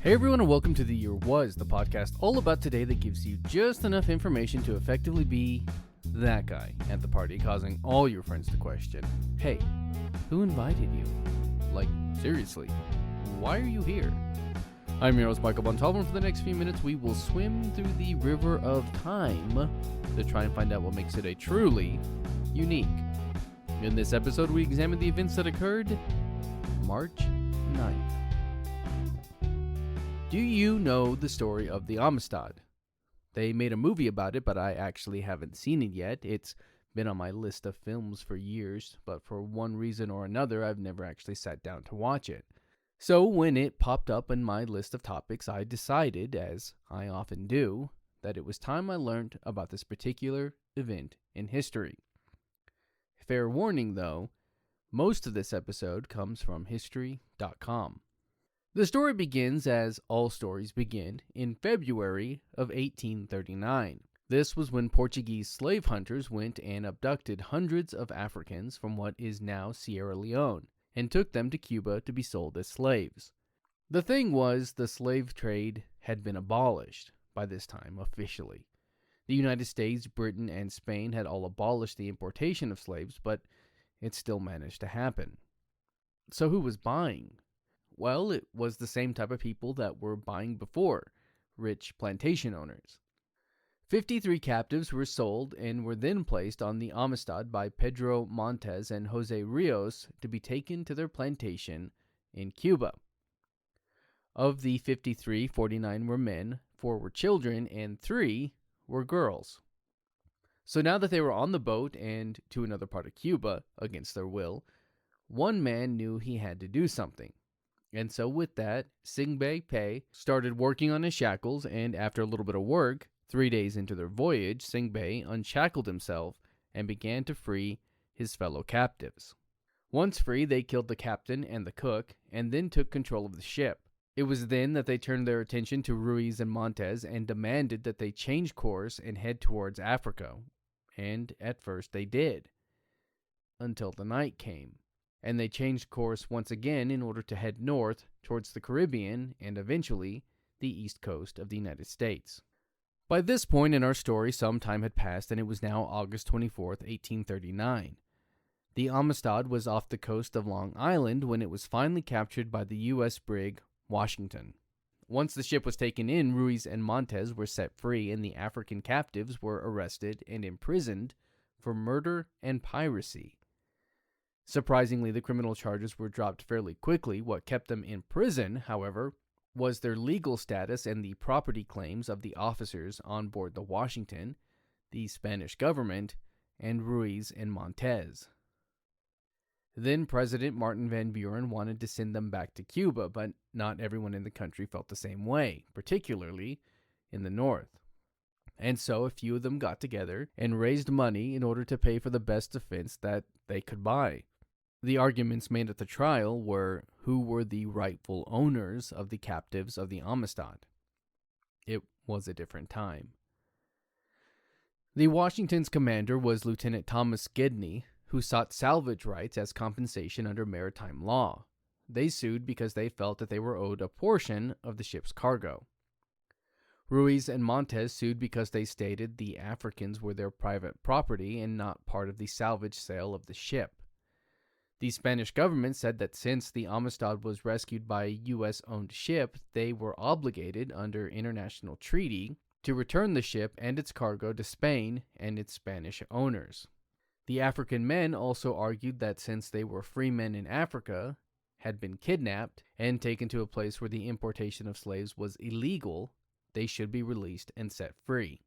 Hey everyone, and welcome to The Year Was, the podcast all about today that gives you just enough information to effectively be that guy at the party, causing all your friends to question, hey, who invited you? Like, seriously, why are you here? I'm your host, Michael Bontalvo, and for the next few minutes we will swim through the river of time to try and find out what makes it a truly unique. In this episode, we examine the events that occurred March 9th. Do you know the story of the Amistad? They made a movie about it, but I actually haven't seen it yet. It's been on my list of films for years, but for one reason or another, I've never actually sat down to watch it. So when it popped up in my list of topics, I decided, as I often do, that it was time I learned about this particular event in history. Fair warning, though, most of this episode comes from History.com. The story begins, as all stories begin, in February of 1839. This was when Portuguese slave hunters went and abducted hundreds of Africans from what is now Sierra Leone and took them to Cuba to be sold as slaves. The thing was, the slave trade had been abolished by this time officially. The United States, Britain, and Spain had all abolished the importation of slaves, but it still managed to happen. So who was buying? Well, it was the same type of people that were buying before, rich plantation owners. 53 captives were sold and were then placed on the Amistad by Pedro Montes and Jose Rios to be taken to their plantation in Cuba. Of the 53, 49 were men, 4 were children, and 3 were girls. So now that they were on the boat and to another part of Cuba, against their will, one man knew he had to do something. And so with that, Singbei Pei started working on his shackles, and after a little bit of work, 3 days into their voyage, Singbei unshackled himself and began to free his fellow captives. Once free, they killed the captain and the cook, and then took control of the ship. It was then that they turned their attention to Ruiz and Montes and demanded that they change course and head towards Africa. And at first they did, until the night came. And they changed course once again in order to head north towards the Caribbean and eventually the east coast of the United States. By this point in our story, some time had passed, and it was now August 24th, 1839. The Amistad was off the coast of Long Island when it was finally captured by the U.S. brig Washington. Once the ship was taken in, Ruiz and Montes were set free, and the African captives were arrested and imprisoned for murder and piracy. Surprisingly, the criminal charges were dropped fairly quickly. What kept them in prison, however, was their legal status and the property claims of the officers on board the Washington, the Spanish government, and Ruiz and Montes. Then President Martin Van Buren wanted to send them back to Cuba, but not everyone in the country felt the same way, particularly in the north. And so a few of them got together and raised money in order to pay for the best defense that they could buy. The arguments made at the trial were who were the rightful owners of the captives of the Amistad. It was a different time. The Washington's commander was Lieutenant Thomas Gedney, who sought salvage rights as compensation under maritime law. They sued because they felt that they were owed a portion of the ship's cargo. Ruiz and Montes sued because they stated the Africans were their private property and not part of the salvage sale of the ship. The Spanish government said that since the Amistad was rescued by a U.S.-owned ship, they were obligated under international treaty to return the ship and its cargo to Spain and its Spanish owners. The African men also argued that since they were free men in Africa, had been kidnapped, and taken to a place where the importation of slaves was illegal, they should be released and set free.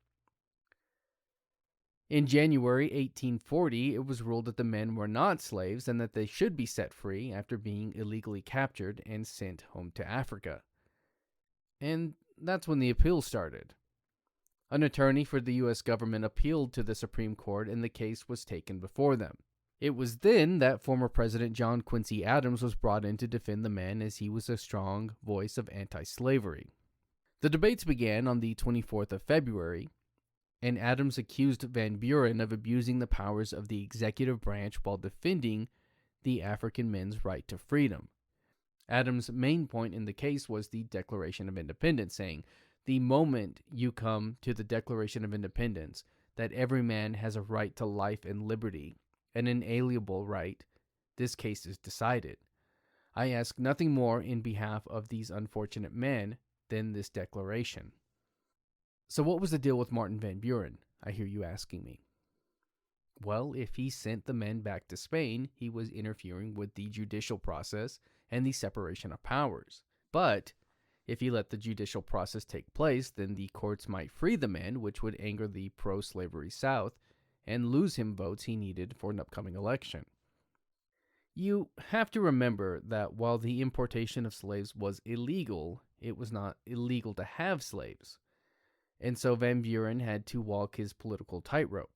In January 1840, it was ruled that the men were not slaves and that they should be set free after being illegally captured and sent home to Africa. And that's when the appeal started. An attorney for the U.S. government appealed to the Supreme Court, and the case was taken before them. It was then that former President John Quincy Adams was brought in to defend the men, as he was a strong voice of anti-slavery. The debates began on the 24th of February, and Adams accused Van Buren of abusing the powers of the executive branch while defending the African men's right to freedom. Adams' main point in the case was the Declaration of Independence, saying, "The moment you come to the Declaration of Independence, that every man has a right to life and liberty, an inalienable right, this case is decided. I ask nothing more in behalf of these unfortunate men than this declaration." So what was the deal with Martin Van Buren, I hear you asking me? Well, if he sent the men back to Spain, he was interfering with the judicial process and the separation of powers. But if he let the judicial process take place, then the courts might free the men, which would anger the pro-slavery South and lose him votes he needed for an upcoming election. You have to remember that while the importation of slaves was illegal, it was not illegal to have slaves. And so Van Buren had to walk his political tightrope.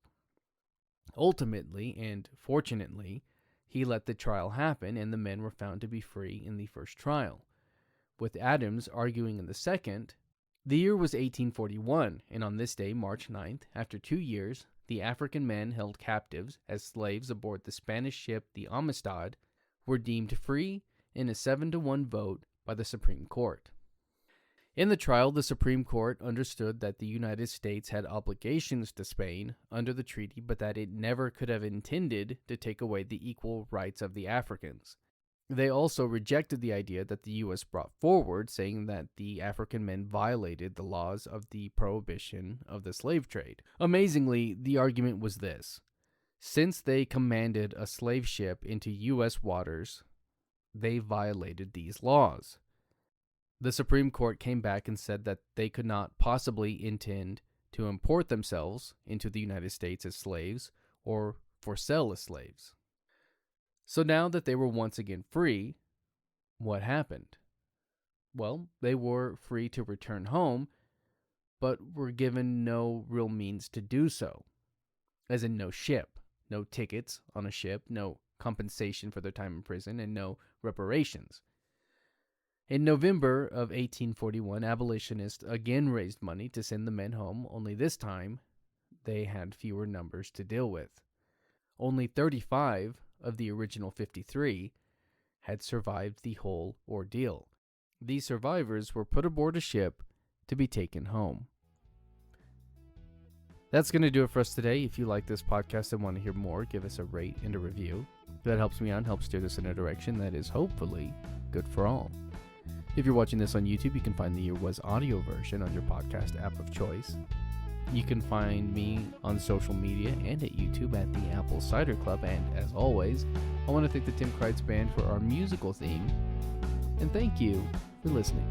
Ultimately, and fortunately, he let the trial happen and the men were found to be free in the first trial, with Adams arguing in the second. The year was 1841, and on this day, March 9th, after 2 years, the African men held captives as slaves aboard the Spanish ship the Amistad were deemed free in a 7-1 vote by the Supreme Court. In the trial, the Supreme Court understood that the United States had obligations to Spain under the treaty, but that it never could have intended to take away the equal rights of the Africans. They also rejected the idea that the U.S. brought forward, saying that the African men violated the laws of the prohibition of the slave trade. Amazingly, the argument was this: since they commanded a slave ship into U.S. waters, they violated these laws. The Supreme Court came back and said that they could not possibly intend to import themselves into the United States as slaves or for sale as slaves. So now that they were once again free, what happened? Well, they were free to return home, but were given no real means to do so. As in no ship, no tickets on a ship, no compensation for their time in prison, and no reparations. In November of 1841, abolitionists again raised money to send the men home, only this time they had fewer numbers to deal with. Only 35 of the original 53 had survived the whole ordeal. These survivors were put aboard a ship to be taken home. That's going to do it for us today. If you like this podcast and want to hear more, give us a rate and a review. That helps me out and helps steer this in a direction that is hopefully good for all. If you're watching this on YouTube, you can find the Year Was audio version on your podcast app of choice. You can find me on social media and at YouTube at the Apple Cider Club. And as always, I want to thank the Tim Kreitz Band for our musical theme. And thank you for listening.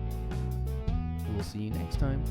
We'll see you next time.